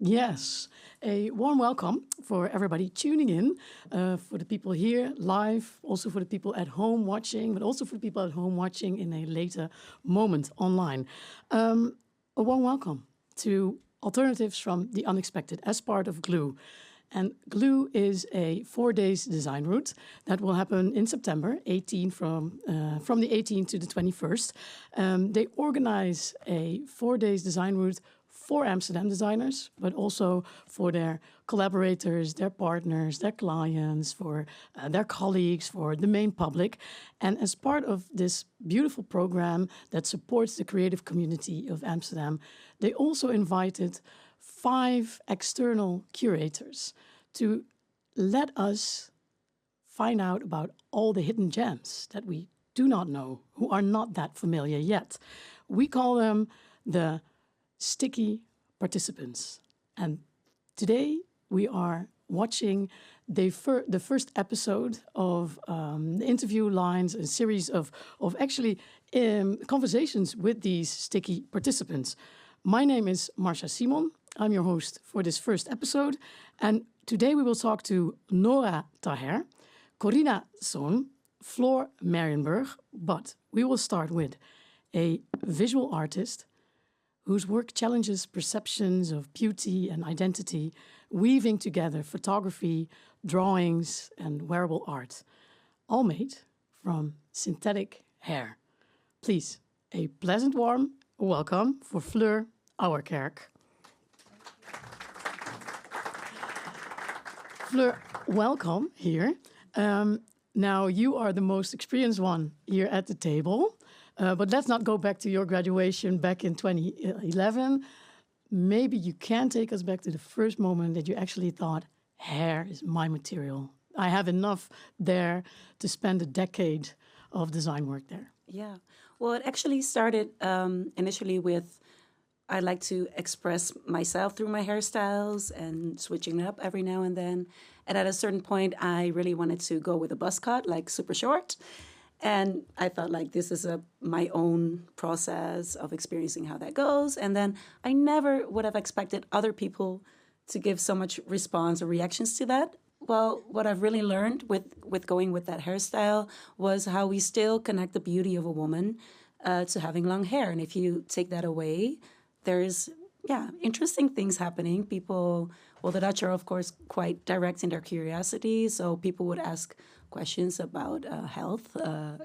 Yes, a warm welcome for everybody tuning in, for the people here live, also for the people at home watching, but also for the people at home watching in a later moment online. A warm welcome to Alternatives from the Unexpected as part of GLUE. And GLUE is a 4 days design route that will happen in September, from the 18th to the 21st. They organize a 4 days design route for Amsterdam designers, but also for their collaborators, their partners, their clients, for their colleagues, for the main public. And as part of this beautiful program that supports the creative community of Amsterdam, they also invited 5 external curators to let us find out about all the hidden gems that we do not know, who are not that familiar yet. We call them the sticky participants. And today we are watching the first episode of the interview lines, a series of actually conversations with these sticky participants. My name is Marsha Simon. I'm your host for this first episode. And today we will talk to Nora Taher, Kurina Sohn, Fleur Merjenburgh. But we will start with a visual artist whose work challenges perceptions of beauty and identity, weaving together photography, drawings, and wearable art, all made from synthetic hair. Please, a pleasant warm welcome for Fleur Ouwerkerk. Fleur, welcome here. Now, you are the most experienced one here at the table. But let's not go back to your graduation back in 2011. Maybe you can take us back to the first moment that you actually thought, hair is my material. I have enough there to spend a decade of design work there. Yeah. Well, it actually started initially with I like to express myself through my hairstyles and switching it up every now and then. And at a certain point, I really wanted to go with a buzz cut, like super short. And I felt like this is my own process of experiencing how that goes. And then I never would have expected other people to give so much response or reactions to that. Well, what I've really learned with going with that hairstyle was how we still connect the beauty of a woman to having long hair. And if you take that away, there's, interesting things happening. People, well, the Dutch are, of course, quite direct in their curiosity. So people would ask questions about health,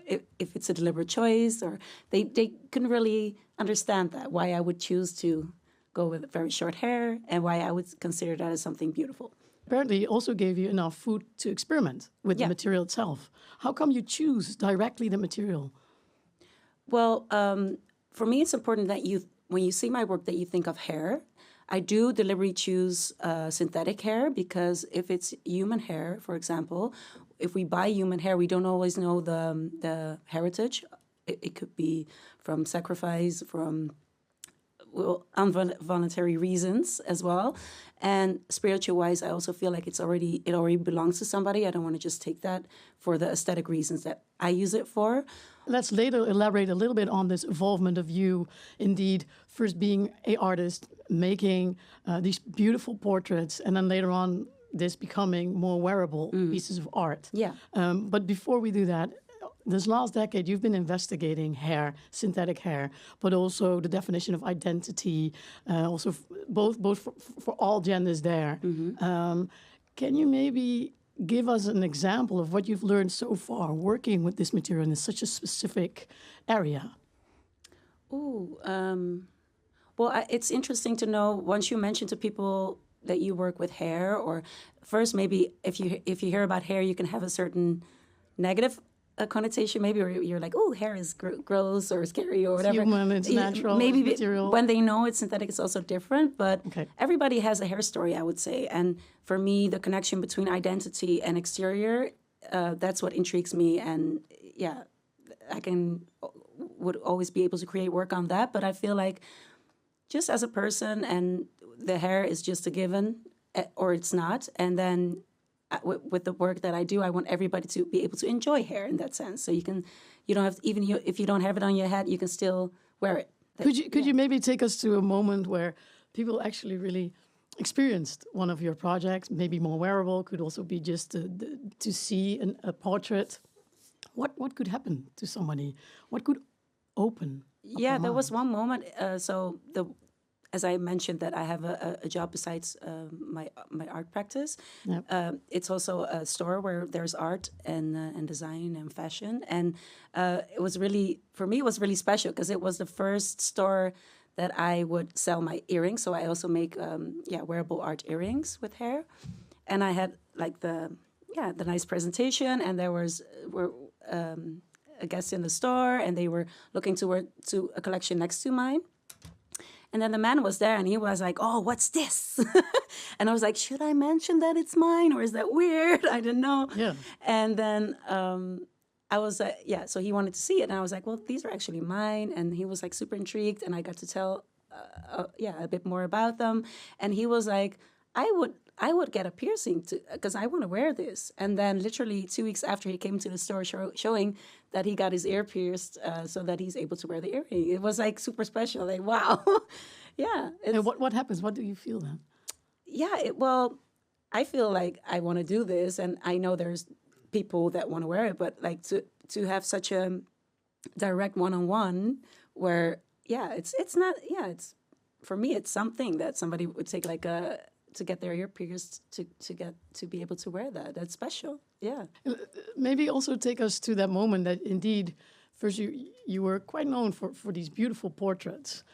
if it's a deliberate choice, or they couldn't really understand that, why I would choose to go with very short hair and why I would consider that as something beautiful. Apparently, it also gave you enough food to experiment with the material itself. How come you choose directly the material? Well, for me, it's important that when you see my work, that you think of hair. I do deliberately choose synthetic hair because if it's human hair, for example, if we buy human hair, we don't always know the heritage. It could be from sacrifice, from involuntary reasons as well. And spiritual-wise, I also feel like it already belongs to somebody. I don't want to just take that for the aesthetic reasons that I use it for. Let's later elaborate a little bit on this involvement of you, indeed, first being an artist, making these beautiful portraits, and then later on this becoming more wearable pieces of art. Yeah. But before we do that, this last decade, you've been investigating hair, synthetic hair, but also the definition of identity, also both for all genders there. Mm-hmm. Can you maybe give us an example of what you've learned so far working with this material in such a specific area? Well, it's interesting to know, once you mention to people that you work with hair, or first maybe if you hear about hair, you can have a certain negative connotation, maybe, or you're like, oh, hair is gross or scary or whatever. It's human, it's natural, maybe it's material. When they know it's synthetic, it's also different, but everybody has a hair story, I would say. And for me, the connection between identity and exterior, that's what intrigues me. And I would always be able to create work on that, but I feel like just as a person, and the hair is just a given, or it's not, and then with the work that I do, I want everybody to be able to enjoy hair in that sense. So you don't have, if you don't have it on your head, you can still wear it. Could you maybe take us to a moment where people actually really experienced one of your projects, maybe more wearable, could also be just to see a portrait. What could happen to somebody? What could open? Yeah, there was one moment. As I mentioned, that I have a job besides my art practice. Yep. It's also a store where there's art and design and fashion, and it was really, for me, it was really special because it was the first store that I would sell my earrings. So I also make wearable art earrings with hair, and I had like the nice presentation, and there were a guest in the store, and they were looking to a collection next to mine. And then the man was there, and he was like, "Oh, what's this?" And I was like, "Should I mention that it's mine, or is that weird?" I didn't know. Yeah. And then I was so he wanted to see it, and I was like, "Well, these are actually mine." And he was like super intrigued, and I got to tell a bit more about them. And he was like, I would get a piercing because I want to wear this." And then literally 2 weeks after, he came to the store showing that he got his ear pierced so that he's able to wear the earring. It was like super special. Like, wow. Yeah. And what happens? What do you feel then? Yeah. I feel like I want to do this, and I know there's people that want to wear it, but like to have such a direct one-on-one where, it's not, it's, for me, it's something that somebody would take like to get their ear pierced to be able to wear that. That's special. Yeah. Maybe also take us to that moment that indeed, first you were quite known for these beautiful portraits.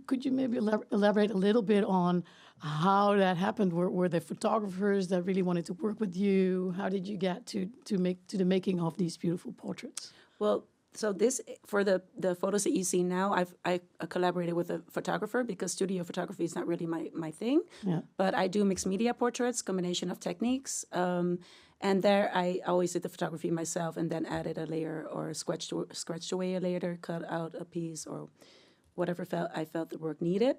Could you maybe elaborate a little bit on how that happened? Were there photographers that really wanted to work with you? How did you get to the making of these beautiful portraits? Well, so this, for the photos that you see now, I collaborated with a photographer because studio photography is not really my thing. Yeah. But I do mixed media portraits, combination of techniques. And there I always did the photography myself and then added a layer or scratched away a layer, cut out a piece or whatever I felt the work needed.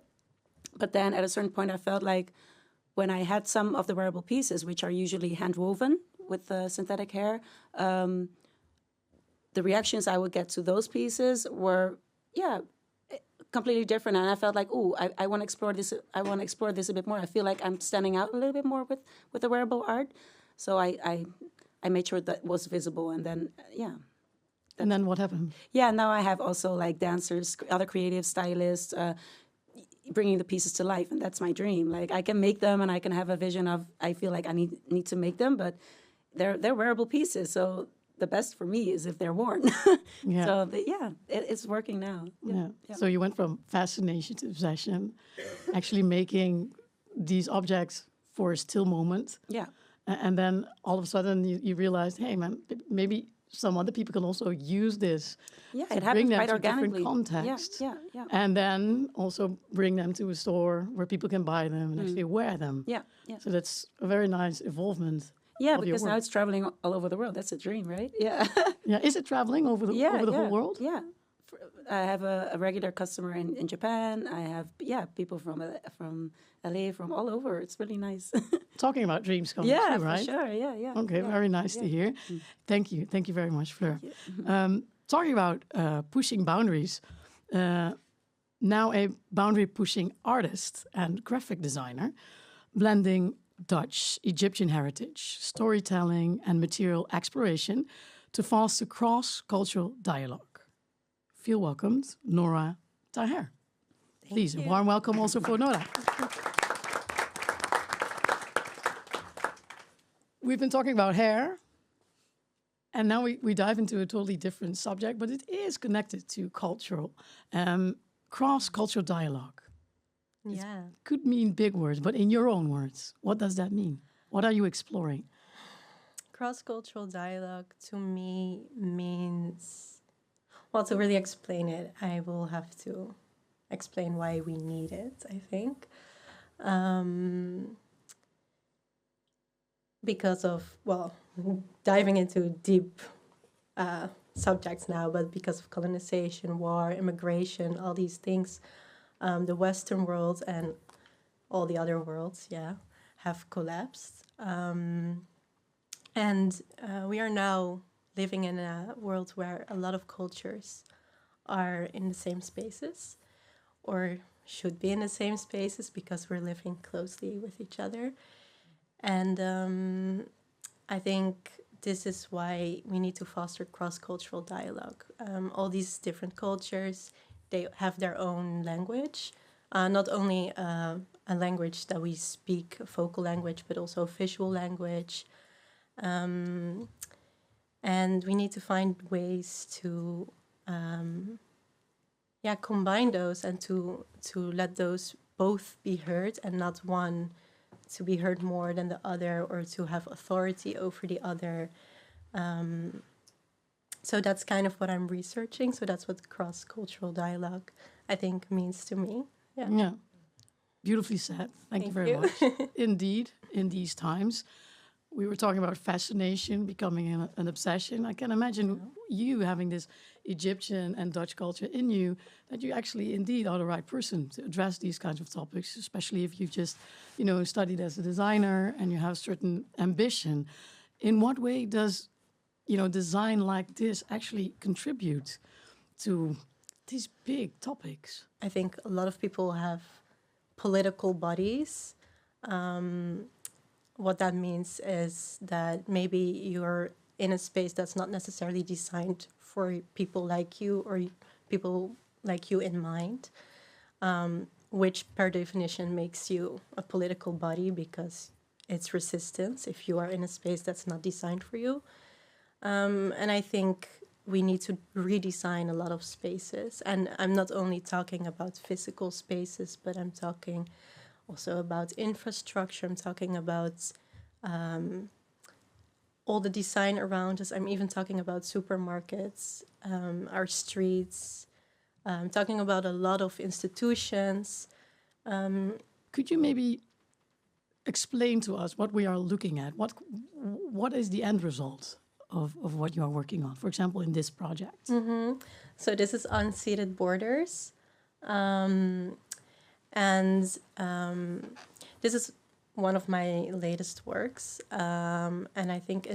But then at a certain point, I felt like when I had some of the wearable pieces, which are usually hand woven with synthetic hair, the reactions I would get to those pieces were, completely different. And I felt like, I want to explore this. I want to explore this a bit more. I feel like I'm standing out a little bit more with the wearable art. So I made sure that was visible. And then, And then what happened? Yeah, now I have also like dancers, other creative stylists, bringing the pieces to life. And that's my dream. Like I can make them and I can have a vision of, I feel like I need to make them, but they're wearable pieces. So the best for me is if they're worn. Yeah. So it's working now. Yeah. So you went from fascination to obsession, actually making these objects for a still moment. Yeah. And then all of a sudden you realized, hey man, maybe some other people can also use this. Yeah, to it bring happens them quite to organically. different contexts. Yeah. And then also bring them to a store where people can buy them and actually wear them. Yeah. So that's a very nice involvement. Yeah, of your because now work. it's traveling all over the world. That's a dream, right? Yeah. Yeah, is it traveling over the whole world? Yeah. I have a regular customer in Japan. I have people from LA, from all over. It's really nice. Talking about dreams coming true, right? For sure. Yeah. Okay, very nice to hear. Thank you very much, Fleur. Talking about pushing boundaries, now a boundary-pushing artist and graphic designer, blending Dutch, Egyptian heritage, storytelling, and material exploration to foster cross-cultural dialogue. Feel welcomed, Nora Taher. Please, a warm welcome also for Nora. We've been talking about hair, and now we dive into a totally different subject, but it is connected to cultural, cross-cultural dialogue. Yeah. Could mean big words, but in your own words, what does that mean? What are you exploring? Cross-cultural dialogue to me means, well, to really explain it, I will have to explain why we need it, I think. Because of, well, diving into deep subjects now, but because of colonization, war, immigration, all these things, the Western world and all the other worlds, have collapsed. And we are now living in a world where a lot of cultures are in the same spaces or should be in the same spaces because we're living closely with each other. And I think this is why we need to foster cross-cultural dialogue. All these different cultures, they have their own language, not only a language that we speak, a vocal language, but also a visual language. And we need to find ways to combine those and to let those both be heard and not one to be heard more than the other or to have authority over the other. So that's kind of what I'm researching. So that's what cross-cultural dialogue, I think, means to me. Yeah. Beautifully said. Thank you very much. Indeed, in these times, we were talking about fascination becoming an obsession. I can imagine you having this Egyptian and Dutch culture in you, that you actually indeed are the right person to address these kinds of topics, especially if you've just, studied as a designer and you have certain ambition. In what way does, design like this actually contribute to these big topics? I think a lot of people have political bodies. What that means is that maybe you're in a space that's not necessarily designed for people like you or people like you in mind, which per definition makes you a political body because it's resistance if you are in a space that's not designed for you. And I think we need to redesign a lot of spaces. And I'm not only talking about physical spaces, but I'm talking also about infrastructure. I'm talking about all the design around us. I'm even talking about supermarkets, our streets. I'm talking about a lot of institutions. Could you maybe explain to us what we are looking at? What is the end result of what you are working on, for example, in this project? Mm-hmm. So this is Unceded Borders. This is one of my latest works. And I think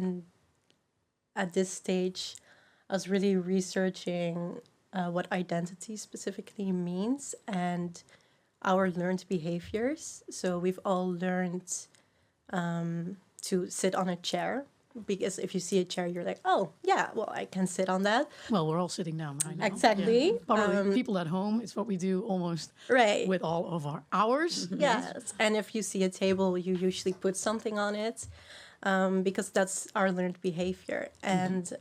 at this stage, I was really researching what identity specifically means and our learned behaviors. So we've all learned to sit on a chair, because if you see a chair, you're like, oh, yeah, well, I can sit on that. Well, we're all sitting down right now. Exactly. Yeah. Probably people at home, it's what we do almost with all of our hours. Yes. And if you see a table, you usually put something on it because that's our learned behavior. And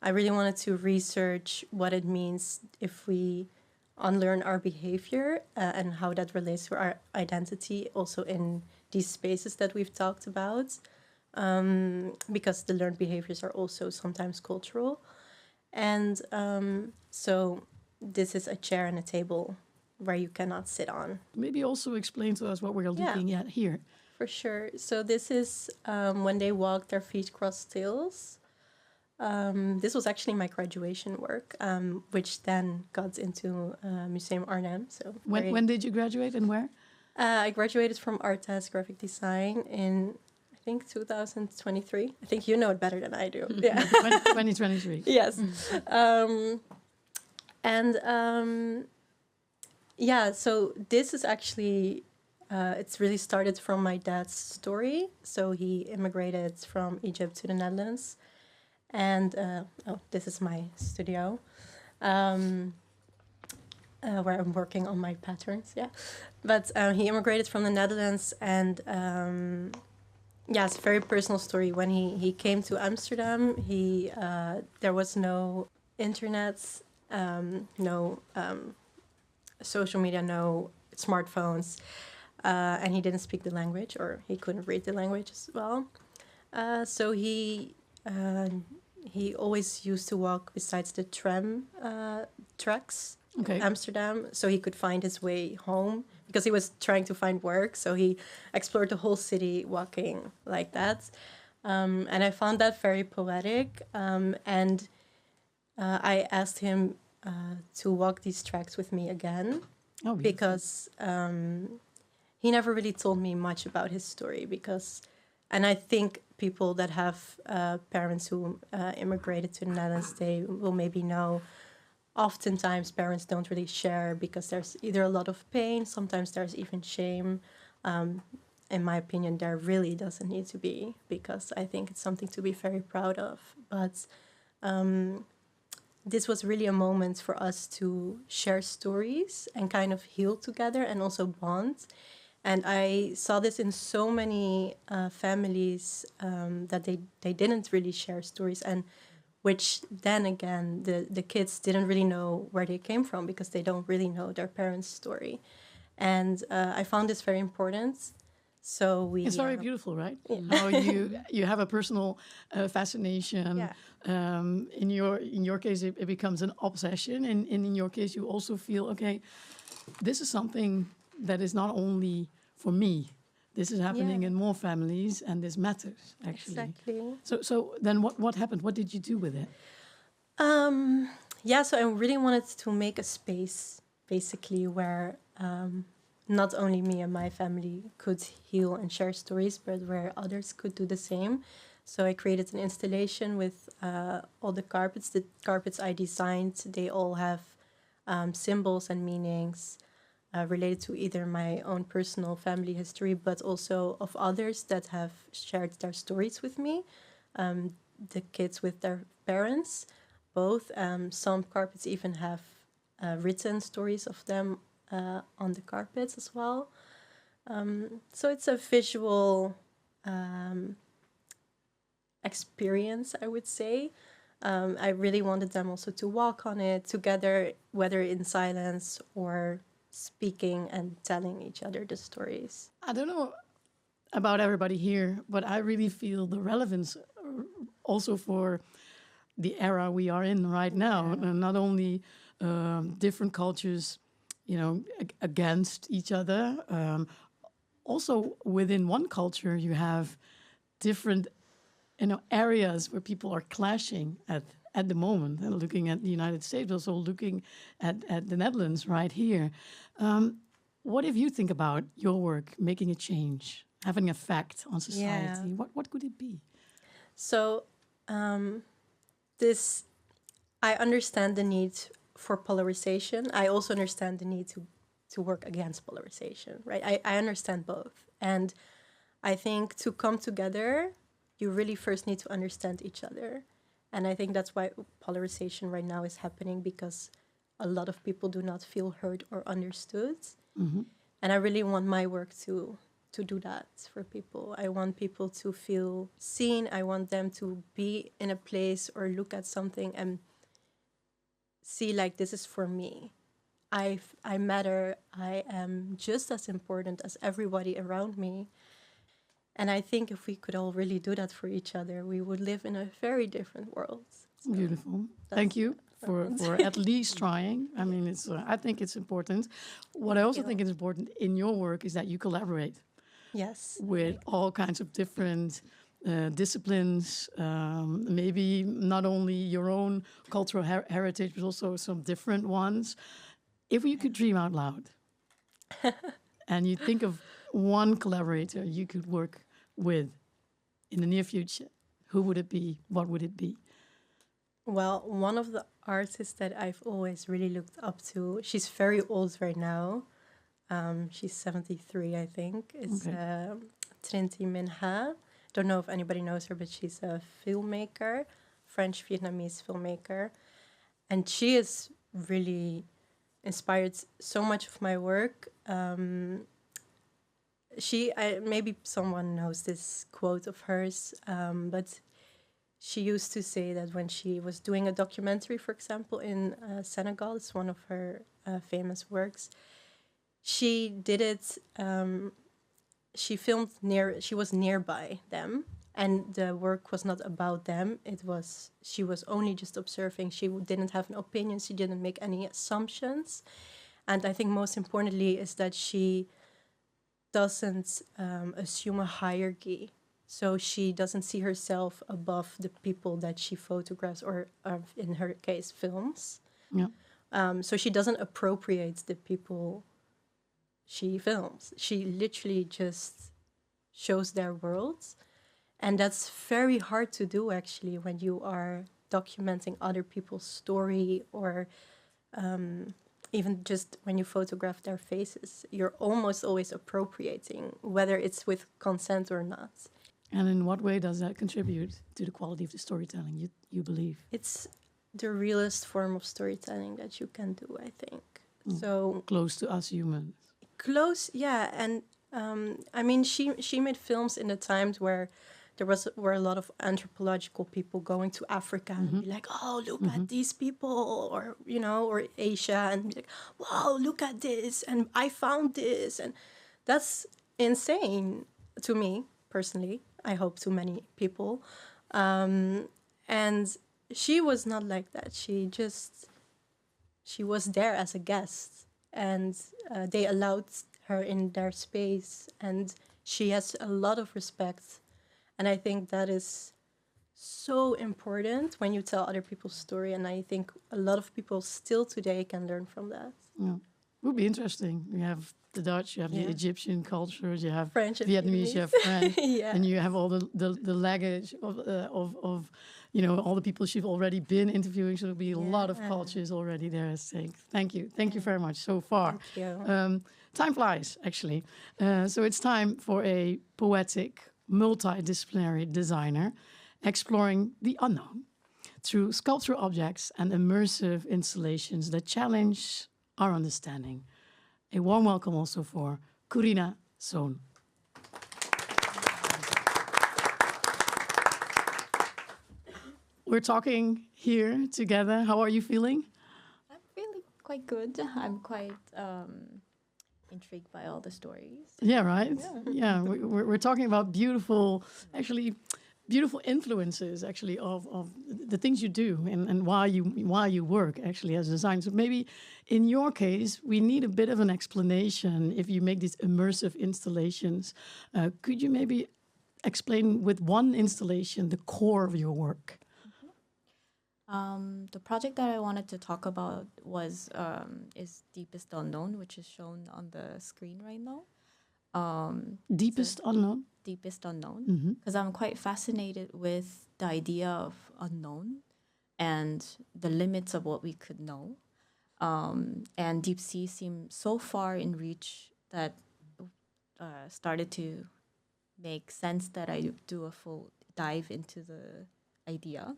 I really wanted to research what it means if we unlearn our behavior and how that relates to our identity also in these spaces that we've talked about. Because the learned behaviors are also sometimes cultural. And so this is a chair and a table where you cannot sit on. Maybe also explain to us what we're looking at here. For sure. So this is when they walk, their feet cross tails. This was actually my graduation work, which then got into Museum Arnhem. So when did you graduate and where? I graduated from Artes Graphic Design in, I think, 2023. I think you know it better than I do. Yeah, 2023. Yes. So this is actually, it's really started from my dad's story. So he immigrated from Egypt to the Netherlands. And, this is my studio, where I'm working on my patterns, But he immigrated from the Netherlands, and, it's a very personal story. When he came to Amsterdam, there was no internet, no social media, no smartphones, and he didn't speak the language, or he couldn't read the language as well. So he always used to walk besides the tram tracks in Amsterdam, so he could find his way home, because he was trying to find work. So he explored the whole city walking like that. And I found that very poetic. And I asked him to walk these tracks with me again, because he never really told me much about his story. And I think people that have parents who immigrated to the Netherlands, they will maybe know oftentimes parents don't really share because there's either a lot of pain, sometimes there's even shame. In my opinion, there really doesn't need to be, because I think it's something to be very proud of. But this was really a moment for us to share stories and kind of heal together and also bond. And I saw this in so many families that they didn't really share stories, and which then again, the kids didn't really know where they came from because they don't really know their parents' story. And I found this very important. So we... It's very beautiful, right? Yeah. How you have a personal fascination. Yeah. In your case, it becomes an obsession, and in your case, you also feel, okay, this is something that is not only for me. This is happening in more families, and this matters actually. Exactly. So then, what happened? What did you do with it? So I really wanted to make a space, basically, where not only me and my family could heal and share stories, but where others could do the same. So I created an installation with all the carpets. The carpets I designed, they all have symbols and meanings related to either my own personal family history, but also of others that have shared their stories with me. The kids with their parents, both. Some carpets even have written stories of them on the carpets as well. So it's a visual experience, I would say. I really wanted them also to walk on it together, whether in silence or speaking and telling each other the stories. I don't know about everybody here, but I really feel the relevance also for the era we are in right now. And not only different cultures, against each other. Also, within one culture, you have different, areas where people are clashing at the moment. And looking at the United States, also looking at the Netherlands right here. What if you think about your work making a change, having an effect on society? Yeah. What could it be? So, I understand the need for polarization. I also understand the need to work against polarization, right? I understand both. And I think to come together, you really first need to understand each other. And I think that's why polarization right now is happening, because a lot of people do not feel heard or understood. Mm-hmm. And I really want my work to do that for people. I want people to feel seen. I want them to be in a place or look at something and see, like, this is for me. I matter. I am just as important as everybody around me. And I think if we could all really do that for each other, we would live in a very different world. So beautiful. Thank you for at least trying. I mean, I think it's important. What I also think is important in your work is that you collaborate. Yes. With all kinds of different disciplines, maybe not only your own cultural heritage, but also some different ones. If you could dream out loud and you think of one collaborator you could work with in the near future, who would it be? What would it be? Well, one of the artists that I've always really looked up to, she's very old right now. She's 73, I think. It's Trinity Minha. Don't know if anybody knows her, but she's a filmmaker, French-Vietnamese filmmaker. And she has really inspired so much of my work. Maybe someone knows this quote of hers, but she used to say that when she was doing a documentary, for example, in Senegal, it's one of her famous works, she did it, she was nearby them, and the work was not about them. She was only just observing. She didn't have an opinion. She didn't make any assumptions. And I think most importantly is that she doesn't assume a hierarchy. So she doesn't see herself above the people that she photographs or in her case, films. Yeah. So she doesn't appropriate the people she films. She literally just shows their worlds. And that's very hard to do, actually, when you are documenting other people's story or even just when you photograph their faces, you're almost always appropriating, whether it's with consent or not. And in what way does that contribute to the quality of the storytelling, you believe? It's the realest form of storytelling that you can do, I think. So close to us humans. Close, yeah. And I mean, she made films in the times where were a lot of anthropological people going to Africa and be like, oh, look at these people, or or Asia, and be like, wow, look at this, and I found this, and that's insane to me personally. I hope to many people, and she was not like that. She was there as a guest, and they allowed her in their space, and she has a lot of respect. And I think that is so important when you tell other people's story. And I think a lot of people still today can learn from that. Yeah. It would be interesting. You have the Dutch, you have the Egyptian cultures, you have French, Vietnamese, you have French, yeah. and you have all the luggage of all the people she've already been interviewing. So there'll be a lot of cultures already there at stake. Thank you. Thank you very much so far. Thank you. Time flies, actually. So it's time for a poetic, multidisciplinary designer exploring the unknown through sculptural objects and immersive installations that challenge our understanding. A warm welcome also for Kurina, Sohn. We're talking here together. How are you feeling? I'm feeling quite good. I'm quite intrigued by all the stories. Yeah, right? Yeah, we're talking about beautiful influences, actually, of the things you do and why you work, actually, as a designer. So maybe in your case, we need a bit of an explanation if you make these immersive installations. Could you maybe explain with one installation the core of your work? The project that I wanted to talk about is Deepest Unknown, which is shown on the screen right now. Deepest Unknown? Deepest Unknown, because I'm quite fascinated with the idea of unknown and the limits of what we could know. And deep sea seemed so far in reach that started to make sense that I do a full dive into the idea.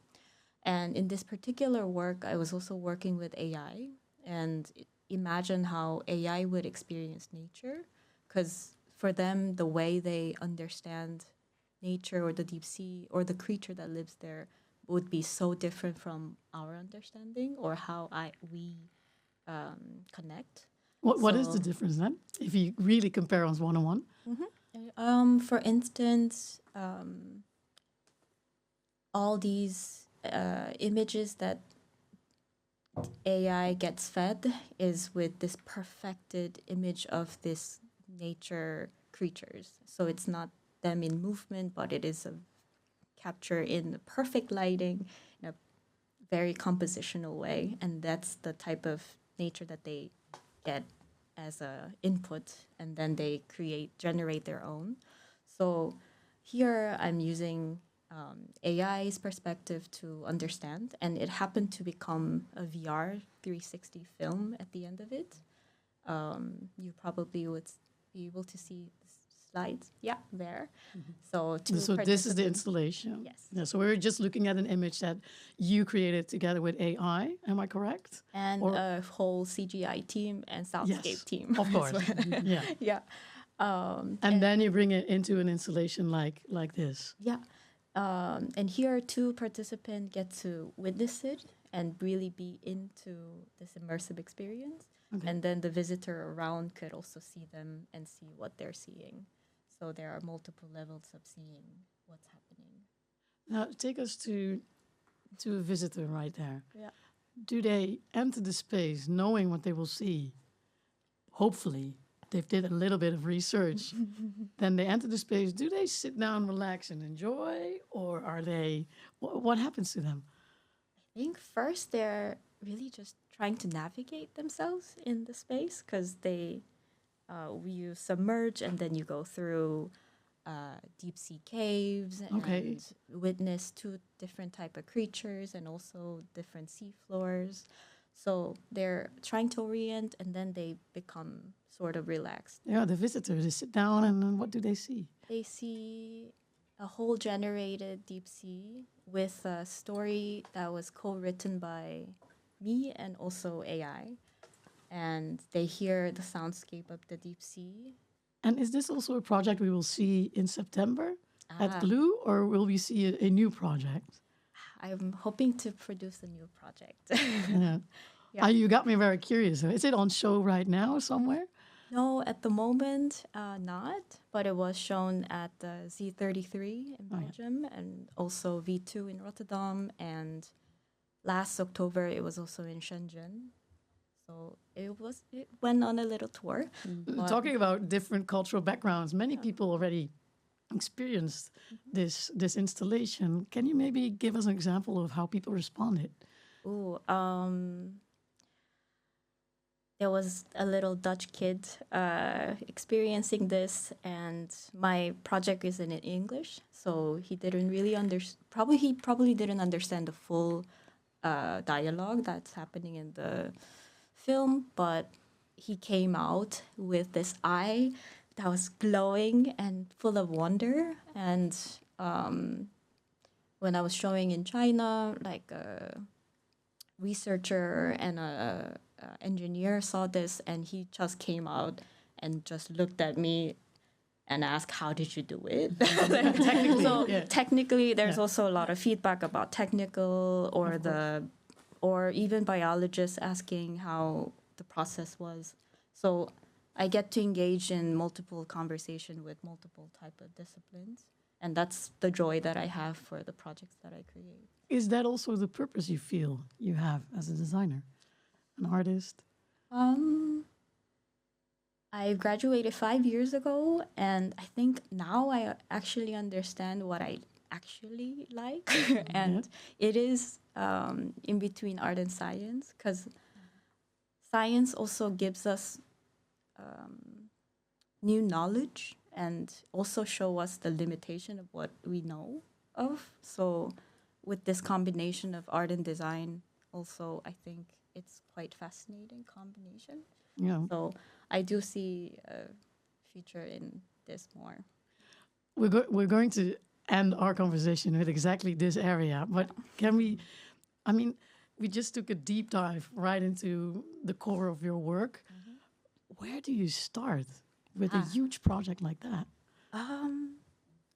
And in this particular work, I was also working with AI and imagine how AI would experience nature, because for them, the way they understand nature or the deep sea or the creature that lives there would be so different from our understanding or how we connect. What is the difference then, if you really compare us one-on-one? For instance, all these images that AI gets fed is with this perfected image of this nature creatures. So it's not them in movement, but it is a capture in the perfect lighting in a very compositional way. And that's the type of nature that they get as a input, and then they generate their own. So here I'm using AI's perspective to understand, and it happened to become a VR 360 film at the end of it. You probably would be able to see the slides. Yeah, there. So this is the installation. Yes. Yeah, so we're just looking at an image that you created together with AI. Am I correct? And a whole CGI team and soundscape team. Of course. Yeah. Yeah. And then you bring it into an installation like this. Yeah. And here, two participants get to witness it and really be into this immersive experience. Okay. And then the visitor around could also see them and see what they're seeing. So there are multiple levels of seeing what's happening. Now, take us to a visitor right there. Yeah. Do they enter the space knowing what they will see? Hopefully, they've did a little bit of research. Then they enter the space. Do they sit down, relax, and enjoy? Or are they... What happens to them? I think first they're really just trying to navigate themselves in the space, because you submerge and then you go through deep sea caves and witness two different type of creatures and also different sea floors. So they're trying to orient, and then they become sort of relaxed. Yeah, the visitors, they sit down and then what do they see? They see a whole generated deep sea with a story that was co-written by me and also AI. And they hear the soundscape of the deep sea. And is this also a project we will see in September at Ah. Glue, or will we see a new project? I'm hoping to produce a new project. Yeah. Yeah. You got me very curious. Is it on show right now somewhere? No, at the moment, not. But it was shown at the Z33 in Belgium and also V2 in Rotterdam. And last October, it was also in Shenzhen. So it went on a little tour. But Talking about different cultural backgrounds, many people already experienced this installation. Can you maybe give us an example of how people responded? ooh, there was a little Dutch kid experiencing this, and my project is in English, so he didn't really probably didn't understand the full dialogue that's happening in the film, but he came out with this eye that was glowing and full of wonder. And when I was showing in China, like a researcher and a engineer saw this, and he just came out and just looked at me and asked, "How did you do it?" Technically, there's also a lot of feedback about technical or even biologists asking how the process was. So I get to engage in multiple conversation with multiple type of disciplines, and that's the joy that I have for the projects that I create. Is that also the purpose you feel you have as a designer, an artist? I graduated 5 years ago, and I think now I actually understand what I actually like, and it is in between art and science, because science also gives us new knowledge and also show us the limitation of what we know of. So with this combination of art and design, also I think it's quite fascinating combination. Yeah. So I do see a future in this more. We're going to end our conversation with exactly this area, but can we? I mean, we just took a deep dive right into the core of your work. Where do you start with a huge project like that?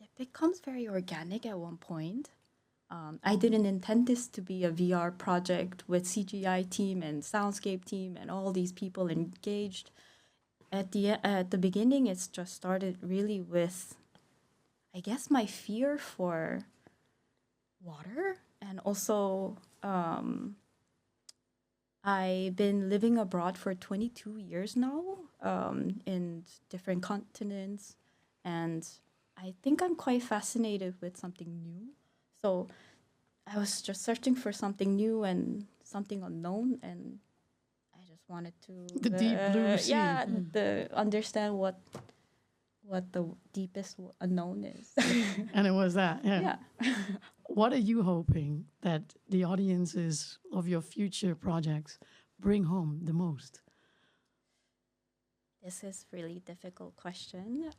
It becomes very organic at one point. I didn't intend this to be a VR project with CGI team and soundscape team and all these people engaged. At the beginning, it's just started really with, I guess, my fear for water, and also I've been living abroad for 22 years now, in different continents, and I think I'm quite fascinated with something new. So I was just searching for something new and something unknown, and I just wanted to The deep blue sea. understand what the deepest unknown is. And it was that. Yeah. Yeah. What are you hoping that the audiences of your future projects bring home the most? This is really difficult question.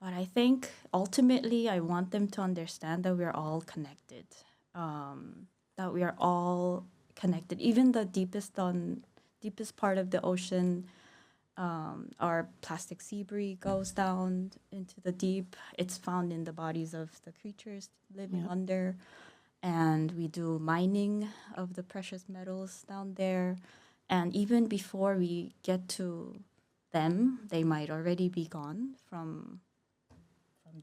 But I think ultimately I want them to understand that we're all connected. That we are all connected. Even the deepest part of the ocean, our plastic debris goes down into the deep. It's found in the bodies of the creatures living under. And we do mining of the precious metals down there. And even before we get to them, they might already be gone from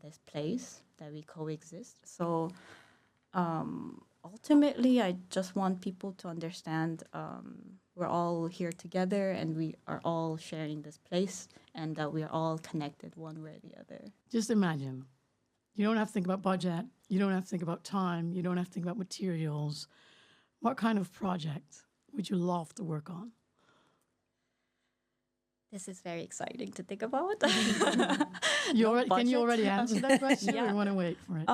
this place that we coexist. So ultimately, I just want people to understand we're all here together and we are all sharing this place, and that we are all connected one way or the other. Just imagine. You don't have to think about budget. You don't have to think about time. You don't have to think about materials. What kind of project would you love to work on? This is very exciting to think about. Can you already answer that question, or you want to wait for it?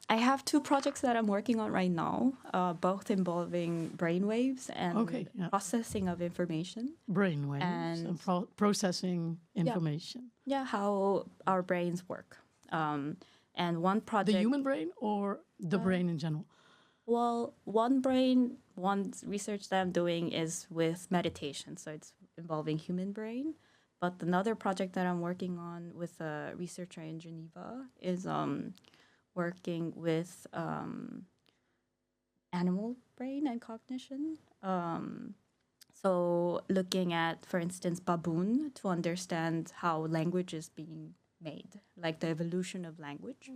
I have 2 projects that I'm working on right now, both involving brainwaves and processing of information. Brainwaves and processing information. Yeah, how our brains work. And one project... The human brain or the brain in general? Well, one research that I'm doing is with meditation, so it's involving human brain. But another project that I'm working on with a researcher in Geneva is working with animal brain and cognition. So looking at, for instance, baboon to understand how language is being made, like the evolution of language.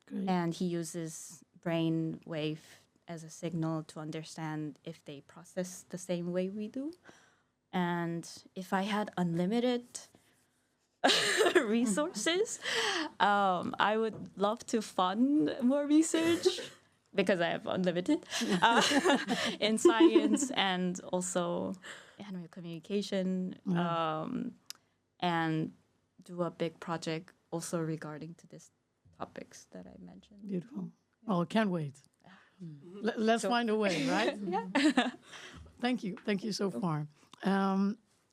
Great. And he uses brain wave as a signal to understand if they process the same way we do. And if I had unlimited resources, I would love to fund more research because I have unlimited in science and also animal communication, and do a big project also regarding to these topics that I mentioned. Beautiful. Oh, I can't wait. Let's find a way, right? Thank you so far.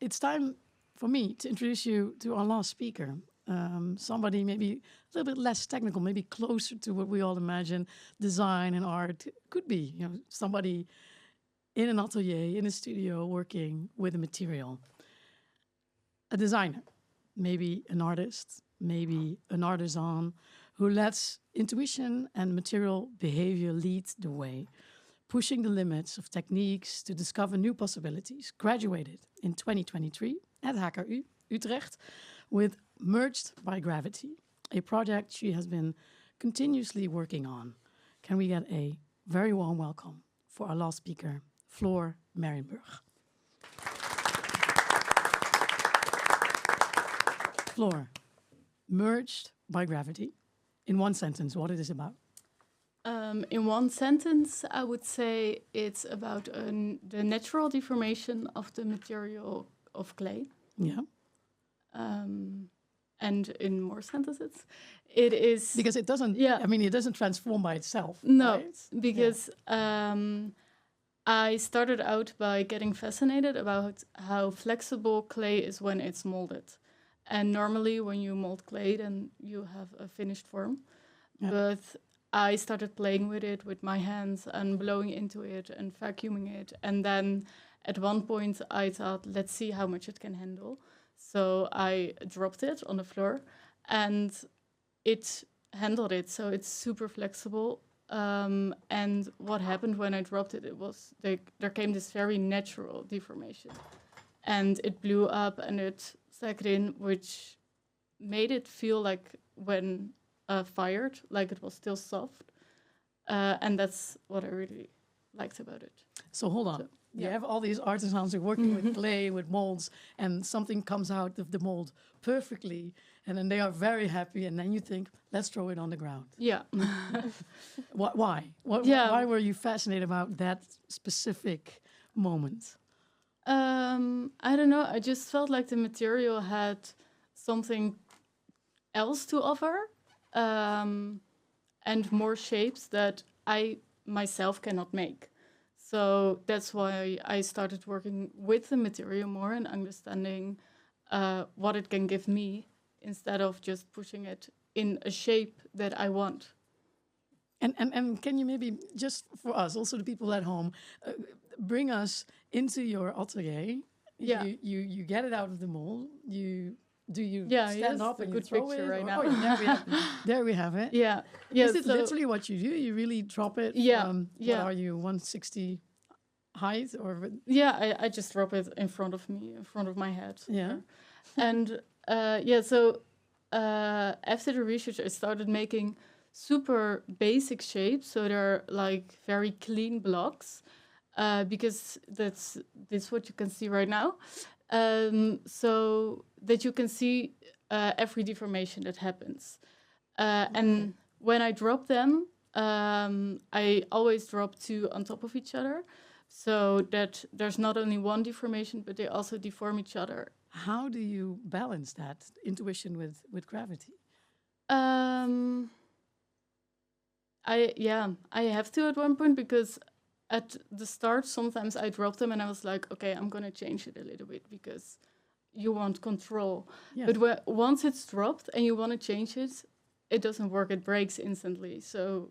It's time for me to introduce you to our last speaker. Somebody maybe a little bit less technical, maybe closer to what we all imagine design and art could be. You know, somebody in an atelier, in a studio, working with a material. A designer, maybe an artist, maybe an artisan, who lets intuition and material behavior lead the way, pushing the limits of techniques to discover new possibilities. Graduated in 2023 at HKU Utrecht with Merged by Gravity, a project she has been continuously working on. Can we get a very warm welcome for our last speaker, Fleur Merjenburgh. Fleur, Merged by Gravity. In one sentence, what it is about? In one sentence, I would say it's about the natural deformation of the material of clay. Yeah. And in more sentences, it is... Because it doesn't, I mean, it doesn't transform by itself. No, right? because I started out by getting fascinated about how flexible clay is when it's molded. And normally when you mold clay, then you have a finished form. Yeah. But I started playing with it with my hands and blowing into it and vacuuming it. And then at one point I thought, let's see how much it can handle. So I dropped it on the floor and it handled it. So it's super flexible. And what happened when I dropped it, it was there came this very natural deformation. And it blew up and it sagged in, which made it feel like when fired, like it was still soft. And that's what I really liked about it. So hold on. You have all these artisans who are working with clay, with molds, and something comes out of the mold perfectly, and then they are very happy, and then you think, let's throw it on the ground. Yeah. Why? Why were you fascinated about that specific moment? I don't know. I just felt like the material had something else to offer, and more shapes that I myself cannot make. So that's why I started working with the material more and understanding what it can give me instead of just pushing it in a shape that I want. And can you maybe, just for us, also the people at home, bring us into your atelier? Yeah. You get it out of the mold. You stand up and you good throw picture it? right now. There we have it. Yeah. Is it literally what you do? You really drop it? What are you, 160 height? Or I just drop it in front of me, in front of my head. Yeah. And so after the research, I started making super basic shapes. So they're like very clean blocks, because that's what you can see right now. So that you can see every deformation that happens. And when I drop them, I always drop 2 on top of each other, so that there's not only one deformation, but they also deform each other. How do you balance that intuition with gravity? I have to at one point, because at the start sometimes I dropped them and I was like, okay, I'm gonna change it a little bit because you want control. Yes. But once it's dropped and you want to change it, it doesn't work. It breaks instantly. So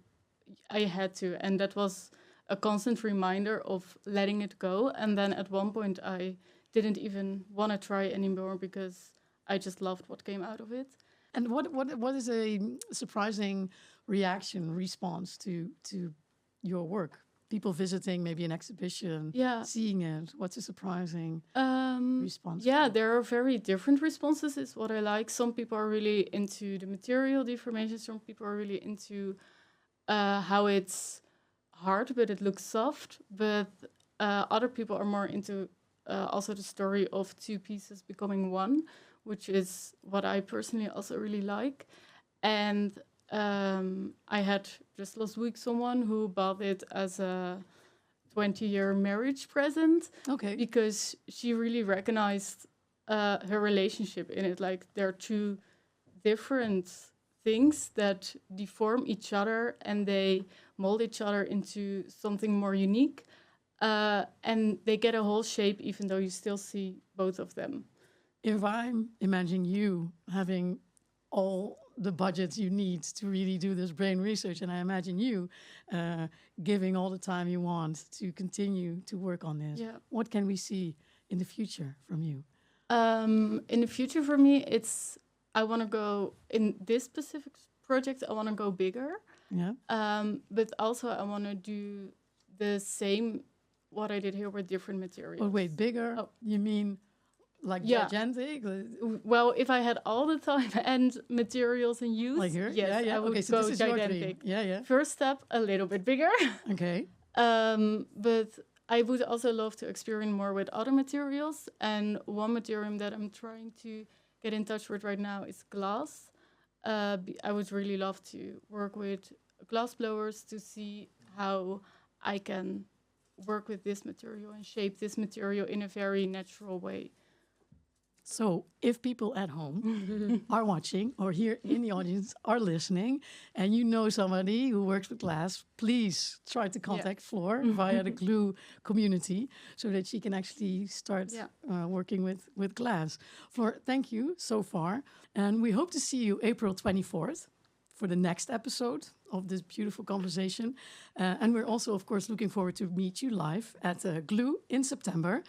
I had to, and that was a constant reminder of letting it go. And then at one point I didn't even want to try anymore because I just loved what came out of it. And what is a surprising response to your work? People visiting maybe an exhibition, seeing it. What's a surprising response? Yeah, there are very different responses, is what I like. Some people are really into the material deformation. Some people are really into how it's hard, but it looks soft. But other people are more into also the story of two pieces becoming one, which is what I personally also really like. And I had just last week someone who bought it as a 20-year marriage present. Okay. Because she really recognized her relationship in it. Like, there are two different things that deform each other and they mold each other into something more unique. And they get a whole shape even though you still see both of them. If I'm imagining you having all the budgets you need to really do this brain research, and I imagine you giving all the time you want to continue to work on this, what can we see in the future from you? In the future for me, I want to go, in this specific project, I want to go bigger. Yeah. But also I want to do the same, what I did here with different materials. Oh, wait, bigger? Oh. You mean like gigantic? Well, if I had all the time and materials in use, like here? Yes, I would okay, so go this is gigantic. Yeah. First step, a little bit bigger. Okay. But I would also love to experiment more with other materials. And one material that I'm trying to get in touch with right now is glass. I would really love to work with glass blowers to see how I can work with this material and shape this material in a very natural way. So if people at home are watching or here in the audience are listening and you know somebody who works with glass, please try to contact Fleur via the Glue community so that she can actually start working with glass. Fleur, thank you so far. And we hope to see you April 24th for the next episode of this beautiful conversation. And we're also, of course, looking forward to meet you live at Glue in September.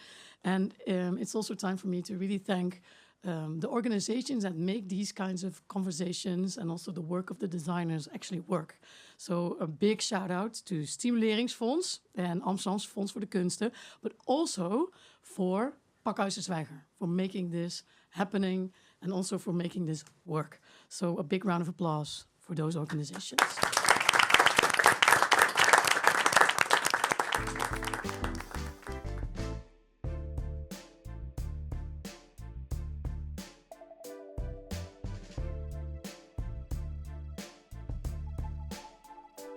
And it's also time for me to really thank the organizations that make these kinds of conversations and also the work of the designers actually work. So a big shout out to Stimuleringsfonds and Amsterdamse Fonds voor de Kunsten, but also for Pakhuis de Zwijger for making this happening and also for making this work. So a big round of applause for those organizations.